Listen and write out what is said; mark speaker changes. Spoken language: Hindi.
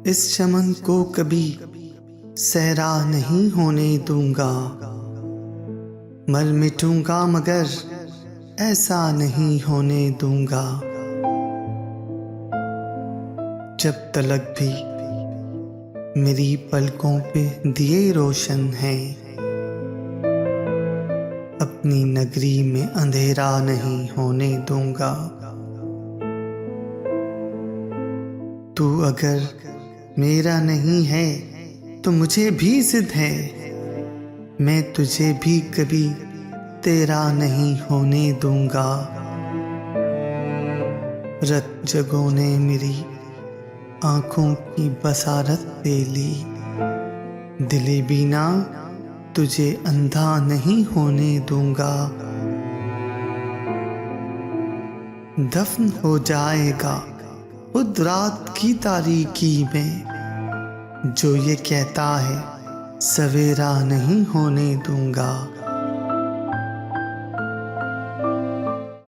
Speaker 1: इस चमन को कभी सहरा नहीं होने दूंगा। मर मिटूंगा मगर ऐसा नहीं होने दूंगा। जब तलक भी मेरी पलकों पे दिए रोशन हैं, अपनी नगरी में अंधेरा नहीं होने दूंगा। तू अगर मेरा नहीं है तो मुझे भी जिद है, मैं तुझे भी कभी तेरा नहीं होने दूंगा। रत जगों ने मेरी आंखों की बसारत ले ली, दिले बिना तुझे अंधा नहीं होने दूंगा। दफन हो जाएगा खुद रात की तारीकी में, जो ये कहता है सवेरा नहीं होने दूंगा।